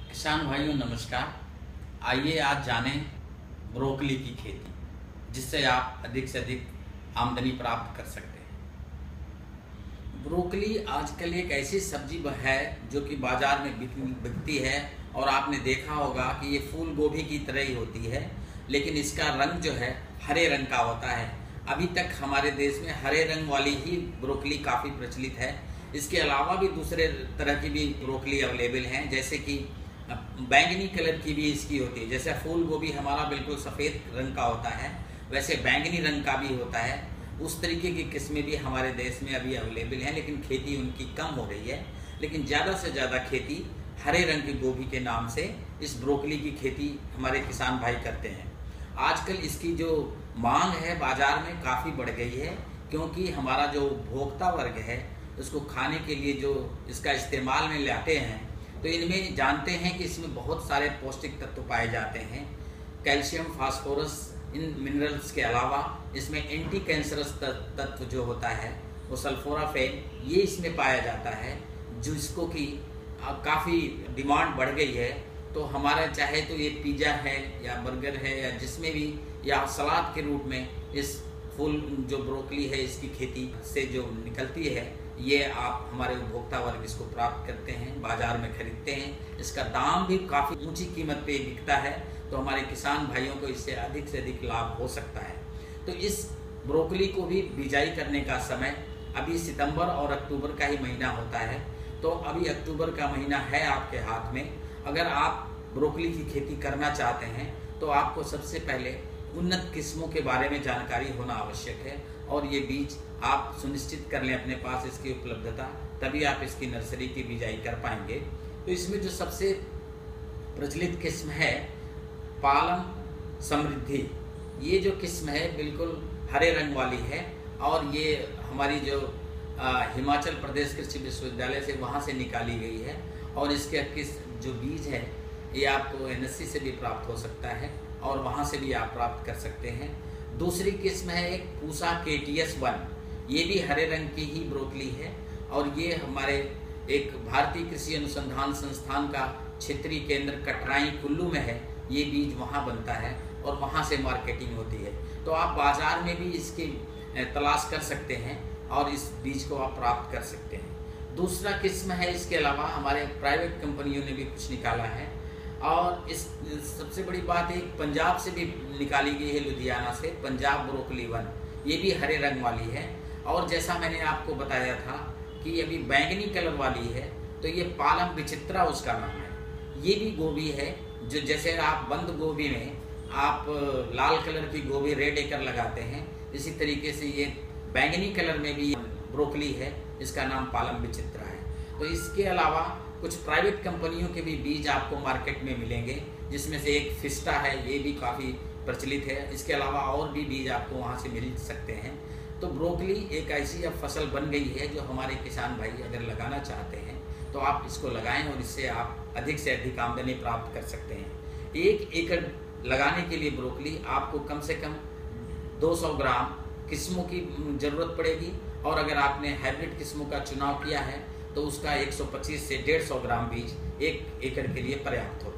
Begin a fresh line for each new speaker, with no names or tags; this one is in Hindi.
किसान भाइयों नमस्कार। आइए आज जानें ब्रोकली की खेती, जिससे आप अधिक से अधिक आमदनी प्राप्त कर सकते हैं। ब्रोकली आजकल एक ऐसी सब्जी है जो कि बाजार में बिकती है, और आपने देखा होगा कि ये फूल गोभी की तरह ही होती है, लेकिन इसका रंग जो है हरे रंग का होता है। अभी तक हमारे देश में हरे रंग वाली ही ब्रोकली काफ़ी प्रचलित है। इसके अलावा भी दूसरे तरह की भी ब्रोकली अवेलेबल हैं, जैसे कि बैंगनी कलर की भी इसकी होती है। जैसे फूल गोभी हमारा बिल्कुल सफ़ेद रंग का होता है, वैसे बैंगनी रंग का भी होता है। उस तरीके की किस्में भी हमारे देश में अभी अवेलेबल हैं, लेकिन खेती उनकी कम हो रही है। लेकिन ज़्यादा से ज़्यादा खेती हरे रंग की गोभी के नाम से इस ब्रोकली की खेती हमारे किसान भाई करते हैं। आजकल इसकी जो मांग है बाज़ार में काफ़ी बढ़ गई है, क्योंकि हमारा जो उपभोक्ता वर्ग है उसको खाने के लिए जो इसका इस्तेमाल में लाते हैं, तो इनमें जानते हैं कि इसमें बहुत सारे पौष्टिक तत्व पाए जाते हैं। कैल्शियम, फास्फोरस, इन मिनरल्स के अलावा इसमें एंटी कैंसरस तत्व जो होता है वो सल्फोराफेन, ये इसमें पाया जाता है, जिसको कि काफ़ी डिमांड बढ़ गई है। तो हमारा चाहे तो ये पिज़्ज़ा है या बर्गर है या जिसमें भी, या सलाद के रूप में इस फूल जो ब्रोकली है इसकी खेती से जो निकलती है, ये आप हमारे उपभोक्ता वर्ग इसको प्राप्त करते हैं, बाजार में खरीदते हैं। इसका दाम भी काफ़ी ऊंची कीमत पे बिकता है, तो हमारे किसान भाइयों को इससे अधिक लाभ हो सकता है। तो इस ब्रोकली को भी बिजाई करने का समय अभी सितंबर और अक्टूबर का ही महीना होता है। तो अभी अक्टूबर का महीना है आपके हाथ में। अगर आप ब्रोकली की खेती करना चाहते हैं तो आपको सबसे पहले उन्नत किस्मों के बारे में जानकारी होना आवश्यक है, और ये बीज आप सुनिश्चित कर लें अपने पास इसकी उपलब्धता, तभी आप इसकी नर्सरी की बिजाई कर पाएंगे। तो इसमें जो सबसे प्रचलित किस्म है पालम समृद्धि, ये जो किस्म है बिल्कुल हरे रंग वाली है, और ये हमारी जो हिमाचल प्रदेश कृषि विश्वविद्यालय से वहाँ से निकाली गई है। और इसके जो बीज है ये आपको NSC से भी प्राप्त हो सकता है, और वहाँ से भी आप प्राप्त कर सकते हैं। दूसरी किस्म है एक पूसा KTS1, ये भी हरे रंग की ही ब्रोकली है, और ये हमारे एक भारतीय कृषि अनुसंधान संस्थान का क्षेत्रीय केंद्र कटराई कुल्लू में है। ये बीज वहाँ बनता है और वहाँ से मार्केटिंग होती है। तो आप बाज़ार में भी इसकी तलाश कर सकते हैं और इस बीज को आप प्राप्त कर सकते हैं। दूसरा किस्म है, इसके अलावा हमारे प्राइवेट कंपनियों ने भी कुछ निकाला है, और इस सबसे बड़ी बात एक पंजाब से भी निकाली गई है, लुधियाना से, पंजाब ब्रोकली 1, ये भी हरे रंग वाली है। और जैसा मैंने आपको बताया था कि अभी बैंगनी कलर वाली है, तो ये पालम विचित्रा उसका नाम है। ये भी गोभी है, जो जैसे आप बंद गोभी में आप लाल कलर की गोभी रेड एकर लगाते हैं, इसी तरीके से ये बैंगनी कलर में भी ब्रोकली है, इसका नाम पालम विचित्रा है। तो इसके अलावा कुछ प्राइवेट कंपनियों के भी बीज आपको मार्केट में मिलेंगे, जिसमें से एक फिस्टा है, ये भी काफ़ी प्रचलित है। इसके अलावा और भी बीज आपको वहाँ से मिल सकते हैं। तो ब्रोकली एक ऐसी अब फसल बन गई है जो हमारे किसान भाई अगर लगाना चाहते हैं तो आप इसको लगाएं, और इससे आप अधिक से अधिक आमदनी प्राप्त कर सकते हैं। 1 एकड़ लगाने के लिए ब्रोकली आपको कम से कम 200 ग्राम किस्मों की ज़रूरत पड़ेगी, और अगर आपने हाइब्रिड किस्मों का चुनाव किया है तो उसका 125 से 150 ग्राम बीज 1 एकड़ के लिए पर्याप्त होता है।